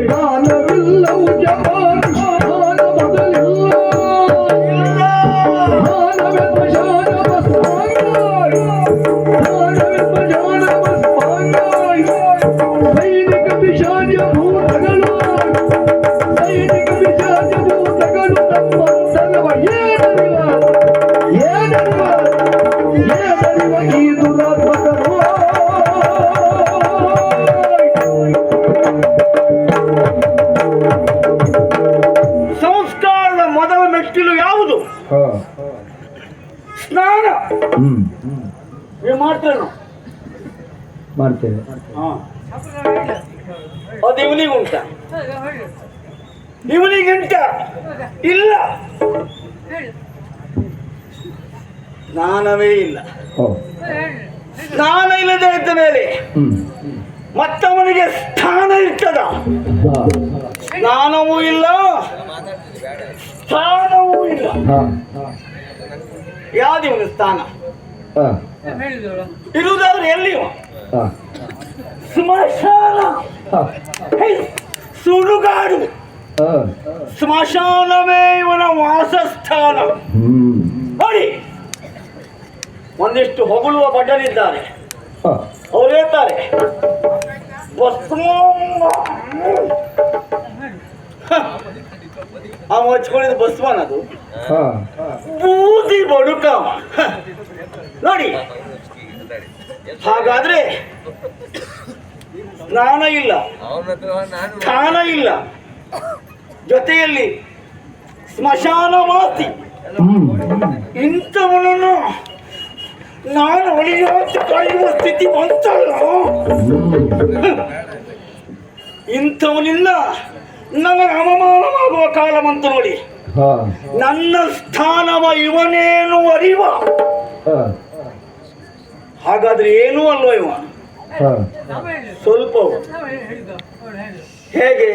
ಸ್ನಾನವಿಲ್ಲವು ಜಪಾನುಷ್ಠಾನ ಮೊದಲಿಲ್ಲೋ, ಸ್ನಾನವೆಂಬ ಶಾನವ ಸ್ವಾಂಗಾಯ್, ಸ್ನಾನವೆಂಬ ಶಾನವ ಸ್ವಾಂಗಾಯ್, ಸೈನಿಕ ಪಿಶಾಚ ಭೂತಗಳು, ಸೈನಿಕ ಪಿಶಾಚ ಭೂತಗಳು ತಮ್ಮಂತನವ ಏನರಿವ ಈ ದುರಾತ್ಮಕರು. ಸಂಸ್ಕಾರದ ಮೊದಲ ಮೆಟ್ಟಿಲು ಯಾವುದು? ಹಾ. ಸ್ನಾನ. ಹ್ಮ್. ನೀವು ಮಾಡ್ತೇವೆ ನಾವು. ಮಾಡ್ತೇವೆ. ಅದು ಇವನಿಗುಂಟ? ಇವನಿಗುಂಟ? ಇಲ್ಲ, ಸ್ನಾನವೇ ಇಲ್ಲ. ಓ. ಸ್ನಾನ ಇಲ್ಲದೆ ಇದ್ದ ಮೇಲೆ ಹ್ಮ್. ಮತ್ತವನಿಗೆ ಸ್ಥಾನ ಇರ್ತದ? ಹಾ. ಸ್ನಾನವೂ ಇಲ್ಲ, ಸ್ಥಾನವೂ ಇಲ್ಲ. ಹಾ. ಯಾವ್ದಿವನು ಸ್ಥಾನ? ಹಾ. ಇರುವುದಾದ್ರೆ ಎಲ್ಲಿಯೂ? ಹಾ. ಸ್ಮಶಾನ. ಹಾ. ಹೇ, ಸುಡುಗಾಡು. ಹಾ. ಸ್ಮಶಾನವೇ ಇವನ ವಾಸಸ್ಥಾನ. ಹ್ಮ್. ನೋಡಿ, ಒಂದಿಷ್ಟು ಹೊಗಳುವ ಭಟರಿದ್ದಾರೆ, ಹಾ ಅವ್ರು ಹೇಳ್ತಾರೆ ಭಸ್ಮ ಅವ ಹಚ್ಕೊಂಡಿದ್ದು ಭಸ್ಮನ ಅದು ಹಾ ಬೂದಿ ಬಡುಕ ನೋಡಿ. ಹಾಗಾದ್ರೆ ಸ್ನಾನ ಇಲ್ಲ, ದಾನ ಇಲ್ಲ, ಜೊತೆಯಲ್ಲಿ ಸ್ಮಶಾನ ವಾಸಿ. ಇಂಥವನನ್ನು ನಾನು ಒಳಿಯಾಗಿ ಕಾಯುವ ಸ್ಥಿತಿ ಬಂತಲ್ಲ. ಇಂಥವನಿಂದ ನನಗೆ ಅವಮಾನವಾಗುವ ಕಾಲ ಬಂತು ನೋಡಿ. ಹಾ ನನ್ನ ಸ್ಥಾನವ ಇವನೇನು ಅರಿವ. ಹಾ ಹಾಗಾದ್ರೆ ಏನೂ ಅಲ್ವ ಇವ, ಹಾ ಸ್ವಲ್ಪ. ಹೇಗೆ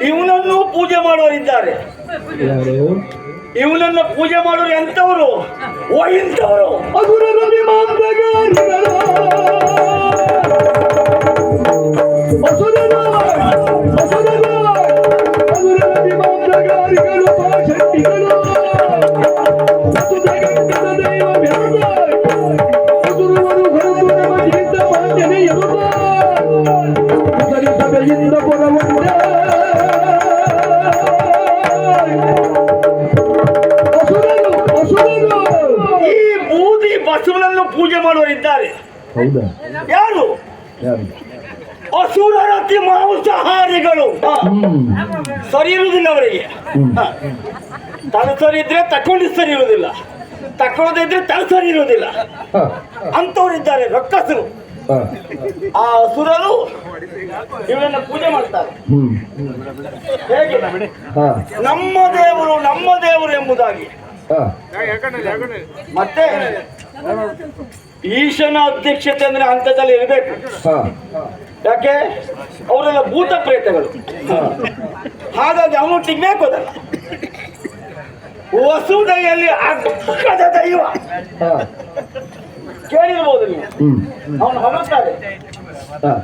ಇವನನ್ನು ಪೂಜೆ ಮಾಡೋರಿದ್ದಾರೆ. ಯಾರು? ಇವನನ್ನು ಪೂಜೆ ಮಾಡೋರು ಎಂತವರು? ಇಂಥವರು. ಅಸುರರ ವಿಮಾನಗಾರಿಗಳು, ಅಸುರರ ವಿಮಾನಗಾರಿಗಳು, ಪಾಷಂಡಿಗಳು, ಜಗತ್ತಿನ ದೈವ ವ್ಯಾಸ, ಅಸುರವರು ಹೊರತು ನಮ್ಮ ಜೀತ ಮಾನ್ಯನೆಯರು ಸಭೆಯಿಂದ ಪುರವಂತೆ ಈ ಬೂದಿ ಬಸವನನ್ನು ಪೂಜೆ ಮಾಡುವರಿದ್ದಾರೆ. ಹೌದಾ? ಯಾರು? ಯಾರು? ಅಸುರರತಿ ಮಾಂಸಾಹಾರಿಗಳು. ಸರಿ ಇರುವುದಿಲ್ಲ ಅವರಿಗೆ. ತಲೆ ಸರಿ ಇದ್ರೆ ತಕೊಂಡು ಸರಿ ಇರುವುದಿಲ್ಲ, ತಕೊಳ್ಳೋದಿದ್ರೆ ತಲೆ ಸರಿ ಇರುವುದಿಲ್ಲ. ಹಾ ಅಂತವರಿದ್ದಾರೆ ರಕ್ಕಸರು. ಹಾ ಆ ಅಸುರರು ಇವರನ್ನ ಪೂಜೆ ಮಾಡ್ತಾರೆ. ಹೇಗೆ? ಹಾ ನಮ್ಮ ದೇವರು ನಮ್ಮ ದೇವರು ಎಂಬುದಾಗಿ. ಹಾ ಮತ್ತೆ ಈಶನ ಅಧ್ಯಕ್ಷತೆ ಅಂದ್ರೆ ಹಂತದಲ್ಲಿ ಇರಬೇಕು. ಹಾ ಯಾಕೆ? ಅವರೆಲ್ಲ ಭೂತ ಪ್ರೇತಗಳು. ಹಾಗಾಗಿ ಅವನೊಟ್ಟಿಗೆ ಬೇಕು ಅದಲ್ಲ. ವಸುದೆಯಲ್ಲಿ ಅಗ್ಗದ ದೈವ ಹಾ ಕೇಳಿರ್ಬೋದು ನೀವು. ಅವನು ಹೊರತಾರೆ ಹಾ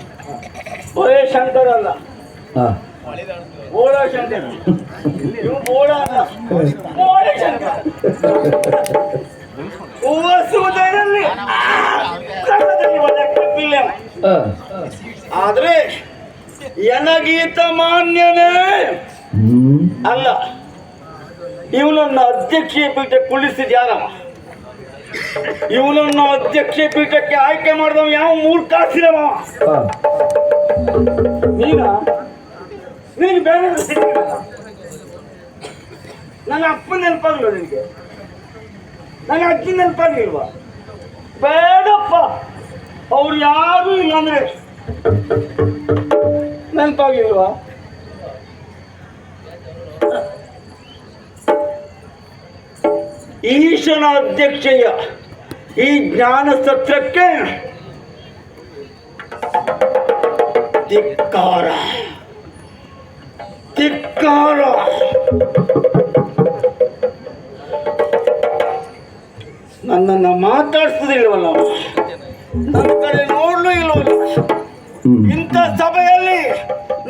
ಒರೇ ಶಂಕರ ಅಲ್ಲ, ಹಾ ಬೋಳ ಶಂಕರ. ಇವು ಬೋಳ ಅಲ್ಲ, ಬೋಳ ಶಂಕರ. ವಸುದೆಯಲ್ಲಿ ಅಗ್ಗದ ದೈವ ಲೆಕ್ಕಕ್ಕಿಲ್ಲ. ಹಾ ಆದ್ರೆ ಎನಗೀತ ಮಾನ್ಯನೇ ಅಲ್ಲ. ಇವನನ್ನ ಅಧ್ಯಕ್ಷೀಯ ಪೀಠಕ್ಕೆ ಕುಳಿಸಿದ ಯಾರವ? ಇವನನ್ನು ಅಧ್ಯಕ್ಷೀಯ ಪೀಠಕ್ಕೆ ಆಯ್ಕೆ ಮಾಡಿದವ ಯಾವ ಮೂರ್ಖಾಸಿರವ? ಹಾ ನಿನಗೆ ಬೇರೆ ನನ್ನ ಅಪ್ಪನ ನೆನಪಾಗಿಲ್ವ ನಿನಗೆ? ನನ್ನ ಅಜ್ಜಿ ನೆನಪಾಗಿಲ್ವಾ? ಬೇಡಪ್ಪ, ಅವ್ರು ಯಾರು ಇಲ್ಲ ಅಂದ್ರೆ ನೆನಪಾಗಿಲ್ವಾ? ಈಶನ ಅಧ್ಯಕ್ಷೆಯ ಈ ಜ್ಞಾನ ಸತ್ರಕ್ಕೆ ಧಿಕ್ಕಾರ, ಧಿಕ್ಕಾರ. ನನ್ನನ್ನು ಮಾತಾಡ್ಸೋದಿಲ್ವಲ್ಲ, ನನ್ನ ಕಡೆ ನೋಡ್ಲೂ ಇಲ್ವಲ್ಲ. ಇಂಥ ಸಭೆಯಲ್ಲಿ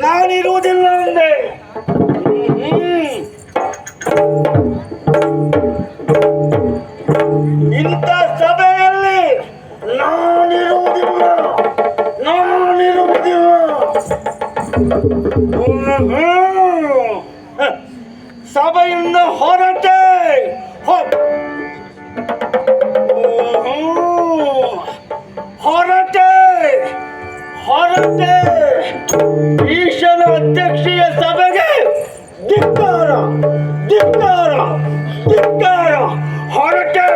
ನಾನಿರುವುದಿಲ್ಲ ಅಂದೆ. ಇಂಥ ಸಭೆಯಲ್ಲಿ ನಾನಿರುವುದಿಲ್ಲ, ನಾನಿರುವುದಿಲ್ಲ. ಸಭೆಯಿಂದ ಹೊರಟೆ, ಹೊರಟೆ, ಹೊರಟೆ. ಈಶನ ಅಧ್ಯಕ್ಷೀಯ ಸಭೆಗೆ ಧಿಕ್ಕಾರ, ಧಿಕ್ಕಾರ, ಧಿಕ್ಕಾರ. ಹೊರಟೆ.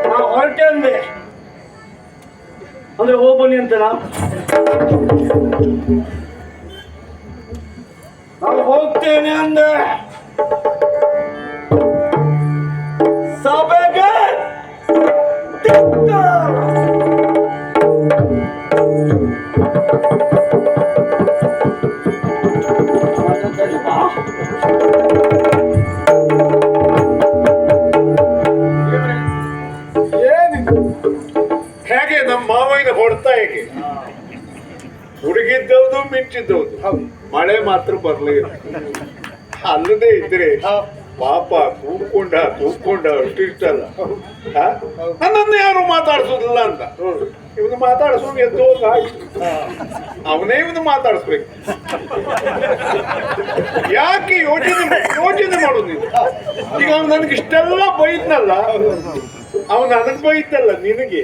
ನಾ ಹೊರಟೆ ಅಂದೆ ಅಂದ್ರೆ ಹೋಗ್ಬನ್ನಿ ಅಂತನಾ? ನಾನು ಹೋಗ್ತೇನೆ ಅಂದೆ. ಸಭೆಗೆ ಧಿಕ್ಕಾರ. ಹೇಗೆ ನಮ್ಮ ಮಾವಯ್ಯನ ಹೊಡ್ತಾ ಹೇಗೆ ಹುಡುಗಿದ್ದವ್ದು ಮಿಂಚಿದ್ದವ್ದು, ಮಳೆ ಮಾತ್ರ ಬರ್ಲಿಲ್ಲ. ಅಲ್ಲದೆ ಇದ್ರೆ ಪಾಪ ಕೂತ್ಕೊಂಡ ಅಷ್ಟು ಇಷ್ಟ ಅಲ್ಲ. ನನ್ನನ್ನು ಯಾರು ಮಾತಾಡಿಸೋದಿಲ್ಲ ಅಂತ ಇವನು ಮಾತಾಡಿಸೋದು ಎದ್ದು ಹೋಗ ಅವನೇ ಇವನು ಮಾತಾಡಿಸ್ಬೇಕು. ಯಾಕೆ ಯೋಚನೆ ಮಾಡೋದು ನೀನು? ಈಗ ಅವ್ನು ನನಗೆ ಇಷ್ಟೆಲ್ಲ ಬೈದ್ನಲ್ಲ, ಅವನು ನನಗೆ ಬೈತಲ್ಲ, ನಿನಗೆ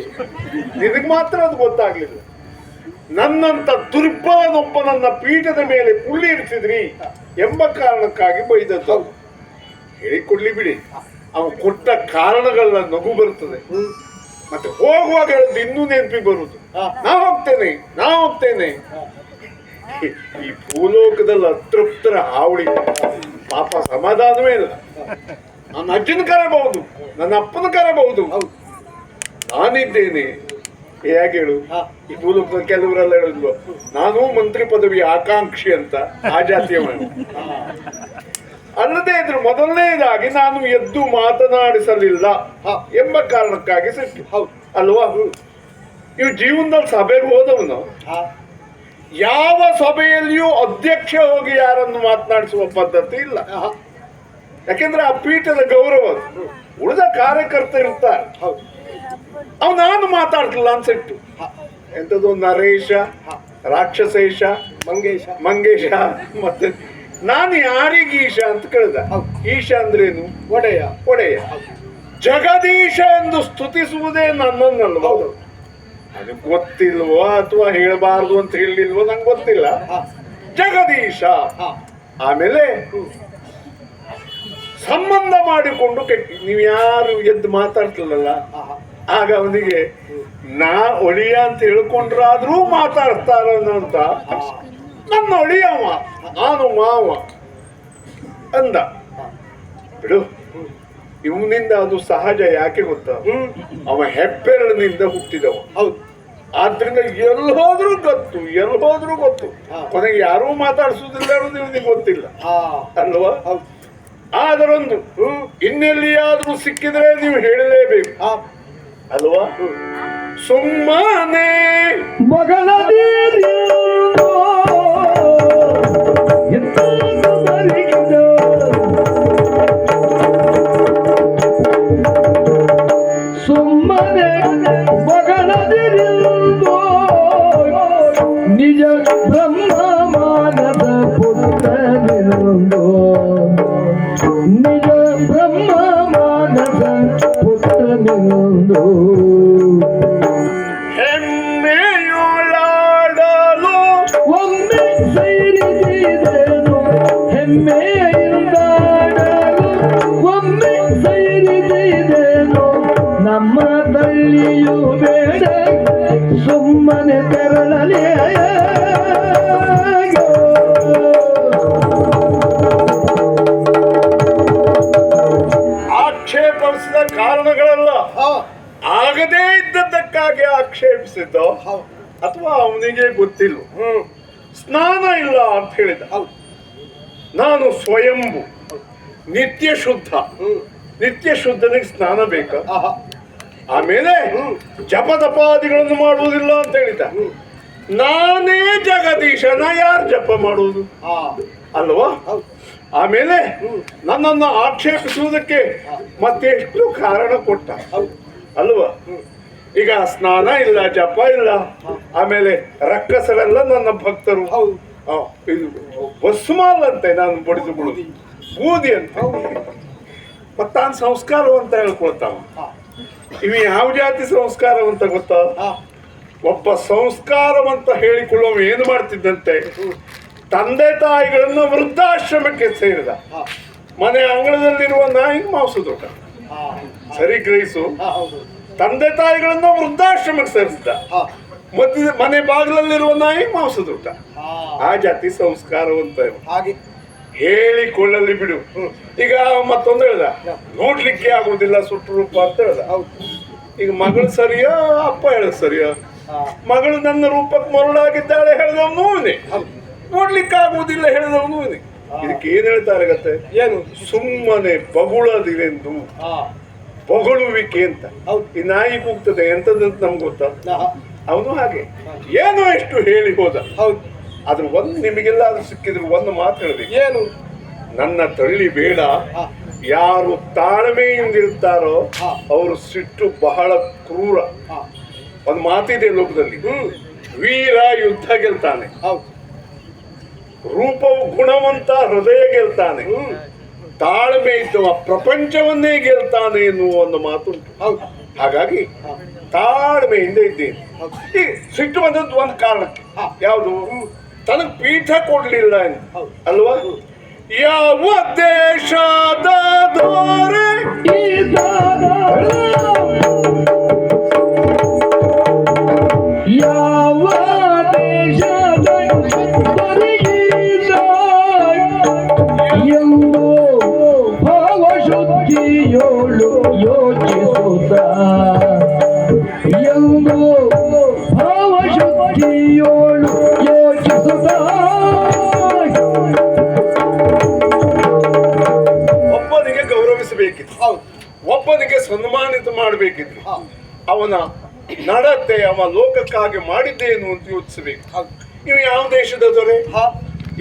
ಮಾತ್ರ ಅದು ಗೊತ್ತಾಗ್ಲಿಲ್ಲ. ನನ್ನಂತ ದುರ್ಬಲನೊಬ್ಬನನ್ನ ಪೀಠದ ಮೇಲೆ ಕುಳ್ಳಿರಿಸಿದ್ರಿ ಎಂಬ ಕಾರಣಕ್ಕಾಗಿ ಬೈದದ್ದು. ಹೇಳಿಕೊಡ್ಲಿ ಬಿಡಿ, ಅವನು ಕೊಟ್ಟ ಕಾರಣಗಳ ನಗು ಬರುತ್ತದೆ. ಮತ್ತೆ ಹೋಗುವಾಗ ಹೇಳದ್ದು ಇನ್ನೂ ನೆನಪಿ ಬರುವುದು, ನಾ ಹೋಗ್ತೇನೆ. ಈ ಭೂಲೋಕದಲ್ಲಿ ಅತೃಪ್ತರ ಹಾವಳಿ ಪಾಪ ಸಮಾಧಾನವೇ ಇಲ್ಲ. ನನ್ನ ಅಜ್ಜನ ಕರೆಬಹುದು, ನನ್ನ ಅಪ್ಪನ ಕರೆಬಹುದು, ನಾನಿದ್ದೇನೆ. ಹೇಗೆ ಹೇಳು? ಈ ಭೂಲೋಕದ ಕೆಲವರೆಲ್ಲ ಹೇಳಿದ್ಲು ನಾನು ಮಂತ್ರಿ ಪದವಿ ಆಕಾಂಕ್ಷಿ ಅಂತ, ಆ ಜಾತಿಯ ಅಲ್ಲದೆ ಇದ್ರು ಮೊದಲನೇದಾಗಿ ನಾನು ಎದ್ದು ಮಾತನಾಡಿಸಲಿಲ್ಲ ಎಂಬ ಕಾರಣಕ್ಕಾಗಿ ಸಿಟ್ಟು ಅಲ್ವಾ? ಇವು ಜೀವನದಲ್ಲಿ ಸಭೆಗೆ ಹೋದವನು ಯಾವ ಸಭೆಯಲ್ಲಿಯೂ ಅಧ್ಯಕ್ಷ ಹೋಗಿ ಯಾರನ್ನು ಮಾತನಾಡಿಸುವ ಪದ್ಧತಿ ಇಲ್ಲ. ಯಾಕೆಂದ್ರೆ ಆ ಪೀಠದ ಗೌರವ, ಉಳಿದ ಕಾರ್ಯಕರ್ತ ಇರ್ತಾರೆ. ನಾನು ಮಾತಾಡ್ತಿಲ್ಲ ಅನ್ಸಿಟ್ಟು. ಎಂತದ್ದು ನರೇಶ, ರಾಕ್ಷಸೇಶ, ಮಂಗೇಶ, ಮತ್ತೆ ನಾನು ಯಾರಿಗೆ ಈಶ ಅಂತ ಕೇಳಿದ. ಈಶ ಅಂದ್ರೇನು? ಒಡೆಯ. ಜಗದೀಶ ಎಂದು ಸ್ತುತಿಸುವುದೇ ನನ್ನನ್ನಲ್ವ? ಅದು ಗೊತ್ತಿಲ್ವೋ ಅಥವಾ ಹೇಳಬಾರ್ದು ಅಂತ ಹೇಳಿಲ್ವೋ ನಂಗೆ ಗೊತ್ತಿಲ್ಲ. ಜಗದೀಶ. ಆಮೇಲೆ ಸಂಬಂಧ ಮಾಡಿಕೊಂಡು ನೀವು ಯಾರು ಎದ್ದು ಮಾತಾಡ್ತಿಲ್ಲಲ್ಲ, ಆಗ ಅವನಿಗೆ ನಾ ಒಳಿಯ ಅಂತ ಹೇಳ್ಕೊಂಡ್ರಾದ್ರೂ ಮಾತಾಡ್ತಾರನು ಅಂತ. ನನ್ನ ಒಳಿಯವ, ನಾನು ಮಾವ ಅಂದ. ಬಿಡು, ಇವನಿಂದ ಅದು ಸಹಜ. ಯಾಕೆ ಗೊತ್ತ? ಅವ ಹೆಬ್ಬೆರಳಿನಿಂದ ಹುಟ್ಟಿದವ. ಆದ್ರಿಂದ ಎಲ್ಲಿ ಹೋದ್ರೂ ಗೊತ್ತು. ಕೊನೆಗೆ ಯಾರೂ ಮಾತಾಡ್ಸುದಿಲ್ಲ ಅನ್ನೋದು ಇವನಿಗೆ ಗೊತ್ತಿಲ್ಲ ಅಲ್ವಾ? ಆದರೊಂದು, ಇನ್ನೆಲ್ಲಿಯಾದ್ರೂ ಸಿಕ್ಕಿದ್ರೆ ನೀವು ಹೇಳಲೇಬೇಕು ಅಲ್ವಾ? ಸುಮ್ಮನೆ ಸುಮ್ಮನೆ ಮಗಳದಿರಿಂದೋ ನಿಜ ಬ್ರಹ್ಮಮಾನದ ಪುತ್ರನಿರುಂದೋ, ನಿಜ ಬ್ರಹ್ಮಮಾನದ ಪುತ್ರನಿರುಂದೋ. ಹೆಮ್ಮೆಯುಳಾಡಲು ಒಮ್ಮೆ ಸೇರಿದೇನು, ಹೆಮ್ಮೆಯುಳಾಡಲು ಒಮ್ಮೆ ಸೇರಿದೇನು. ನಮ್ಮ ತಳ್ಳಿಯೂ ಬೇಡ, ಸುಮ್ಮನೆ ತೆರಳಲಿ. ಆಕ್ಷೇಪಿಸಿದ ಕಾರಣಗಳೆಲ್ಲ ಆಗದೇ ಇದ್ದದ್ದಕ್ಕಾಗಿ ಆಕ್ಷೇಪಿಸಿದ್ದು ಅಥವಾ ಅವನಿಗೆ ಗೊತ್ತಿಲ್ಲ. ಸ್ನಾನ ಇಲ್ಲ ಅಂತ ಹೇಳಿದ. ನಾನು ಸ್ವಯಂಭು, ನಿತ್ಯ ಶುದ್ಧನಿಗೆ ಸ್ನಾನ ಬೇಕ. ಆಮೇಲೆ ಜಪದಪಾದಿಗಳನ್ನು ಮಾಡುವುದಿಲ್ಲ ಅಂತ ಹೇಳಿದ. ನಾನೇ ಜಗದೀಶನ ಯಾರು ಜಪ ಮಾಡುವುದು ಅಲ್ವಾ? ಆಮೇಲೆ ನನ್ನನ್ನು ಆಕ್ಷೇಪಿಸುವುದಕ್ಕೆ ಮತ್ತೆಷ್ಟು ಕಾರಣ ಕೊಟ್ಟ ಅಲ್ವಾ? ಈಗ ಸ್ನಾನ ಇಲ್ಲ, ಜಪ ಇಲ್ಲ, ಆಮೇಲೆ ರಕ್ಕಸರೆಲ್ಲ ನನ್ನ ಭಕ್ತರು. ಇದು ಭಸ್ಮಾಲ್ ಅಂತೆ ನಾನು ಬಡಿದುಕೊಳ್ಳುದು, ಬೂದಿ ಅಂತ. ಮತ್ತಾನ್ ಸಂಸ್ಕಾರವಂತ ಹೇಳ್ಕೊಳ್ತಾವ. ಇವು ಯಾವ ಜಾತಿ ಸಂಸ್ಕಾರವಂತ ಗೊತ್ತಾ? ಒಬ್ಬ ಸಂಸ್ಕಾರವಂತ ಹೇಳಿಕೊಳ್ಳುವ ಏನು ಮಾಡ್ತಿದ್ದಂತೆ, ತಂದೆ ತಾಯಿಗಳನ್ನ ವೃದ್ಧಾಶ್ರಮಕ್ಕೆ ಸೇರಿದ. ಮನೆ ಅಂಗಳದಲ್ಲಿರುವ ನಾಯಿಗೆ ಮಾಂಸದೊಡ್ಡ. ಸರಿ ಗ್ರಹಿಸು. ತಂದೆ ತಾಯಿಗಳನ್ನ ವೃದ್ಧಾಶ್ರಮಕ್ಕೆ ಸೇರಿಸಿದ. ಮನೆ ಬಾಗಿಲಲ್ಲಿರುವ ನಾಯಿಗೆ ಮಾಂಸದೊಡ್ಡ. ಆ ಜಾತಿ ಸಂಸ್ಕಾರವಂತ ಹೇಳಿಕೊಳ್ಳಲಿ ಬಿಡು. ಈಗ ಮತ್ತೊಂದು ಹೇಳ್ದ, ನೋಡ್ಲಿಕ್ಕೆ ಆಗುದಿಲ್ಲ ಸುಟ್ಟು ರೂಪ ಅಂತ ಹೇಳ್ದ. ಈಗ ಮಗಳು ಸರಿಯಾ, ಅಪ್ಪ ಹೇಳ ಸರಿಯಾ? ಮಗಳು ನನ್ನ ರೂಪಕ್ಕೆ ಮರುಳಾಗಿದ್ದಾಳೆ ಹೇಳಿದವನು ಇವನೇ, ನೋಡ್ಲಿಕ್ಕೆ ಆಗುವುದಿಲ್ಲ ಹೇಳಿದವನು ಇವನೇ. ಇದಕ್ಕೆ ಏನ್ ಹೇಳ್ತಾರೆ ಗತ್ತೆ? ಏನು? ಸುಮ್ಮನೆ ಬಗುಳದಿರೆಂದು, ಬೊಗಳುವಿಕೆ ಅಂತ. ಈ ನಾಯಿ ಕೂಗ್ತದೆ ಎಂತದಂತ ನಮ್ಗೆ ಗೊತ್ತಾ? ಅವನು ಹಾಗೆ ಏನೋ ಎಷ್ಟು ಹೇಳಿ ಹೋದ. ಆದ್ರೆ ಒಂದು ನಿಮಗೆಲ್ಲ ಅದು ಸಿಕ್ಕಿದ್ರು ಒಂದು ಮಾತು ಹೇಳ್ಬೇಕು. ಏನು? ನನ್ನ ತಳ್ಳಿ ಬೇಡ, ಯಾರು ತಾಳ್ಮೆಯಿಂದಿರ್ತಾರೋ ಅವರು ಸಿಟ್ಟು ಬಹಳ ಕ್ರೂರ. ಒಂದು ಮಾತಿದೆ ಲೋಕದಲ್ಲಿ, ವೀರ ಯುದ್ಧ ಗೆಲ್ತಾನೆ, ರೂಪವು ಗುಣವಂತ ಹೃದಯ ಗೆಲ್ತಾನೆ, ತಾಳ್ಮೆ ಇದ್ದವ ಪ್ರಪಂಚವನ್ನೇ ಗೆಲ್ತಾನೆ ಎನ್ನುವ ಒಂದು ಮಾತುಂಟು. ಹಾಗಾಗಿ ತಾಳ್ಮೆಯಿಂದ ಇದ್ದೇನೆ. ಈ ಸಿಟ್ಟು ಬಂದದ್ದು ಒಂದು ಕಾರಣಕ್ಕೆ, ಯಾವುದು? ತನಗೆ ಪೀಠ ಕೊಡ್ಲಿಲ್ಲ ಅಂತ ಅಲ್ವಾ? ಯಾವ ದೇಶದ ದೊರೆ ಯಾವ ದೇಶದ ಎಂದು ಭಾವಶುದ್ಧಿಯೋಳು ಯೋಚಿಸುತ್ತ, ಎಂದು ಭಾವಶುದ್ಧಿಯೋಳು ಯೋಚಿಸುತ್ತ. ಒಬ್ಬನಿಗೆ ಗೌರವಿಸಬೇಕಿತ್ತು, ಒಬ್ಬನಿಗೆ ಸನ್ಮಾನಿತ ಮಾಡಬೇಕಿತ್ತು. ಅವನ ನಡತೆ ಅವ ಲೋಕಕ್ಕಾಗಿ ಮಾಡಿದ್ದೇನು ಅಂತ ಯೋಚಿಸಬೇಕು. ಇವು ಯಾವ ದೇಶದ ದೊರೆ,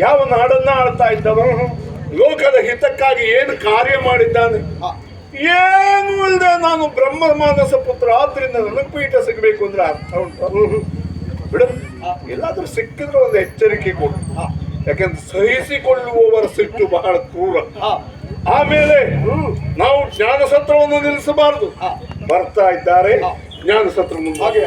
ಯಾವ ನಾಡನ್ನ ಆಳ್ತಾ ಇದ್ದವ, ಲೋಕದ ಹಿತಕ್ಕಾಗಿ ಏನು ಕಾರ್ಯ ಮಾಡಿದ್ದಾನೆ, ಏನು ಇಲ್ಲದೆ ನಾನು ಬ್ರಹ್ಮ ಮಾನಸ ಪುತ್ರ ಆದ್ರಿಂದ ನನಗೆ ಪೀಠ ಸಿಗಬೇಕು ಅಂದ್ರೆ ಅರ್ಥ ಉಂಟು? ಬಿಡು, ಎಲ್ಲಾದ್ರೂ ಸಿಕ್ಕಿದ್ರೆ ಒಂದು ಎಚ್ಚರಿಕೆ ಕೊಡು. ಯಾಕಂದ್ರೆ ಸಹಿಸಿಕೊಳ್ಳುವವರ ಸಿಟ್ಟು ಬಹಳ ಕ್ರೂರ. ಆಮೇಲೆ ನಾವು ಜ್ಞಾನ ಸತ್ರವನ್ನು ನಿಲ್ಲಿಸಬಾರದು. ಬರ್ತಾ ಇದ್ದಾರೆ ಜ್ಞಾನ ಸತ್ರ ಮುಂದೆ.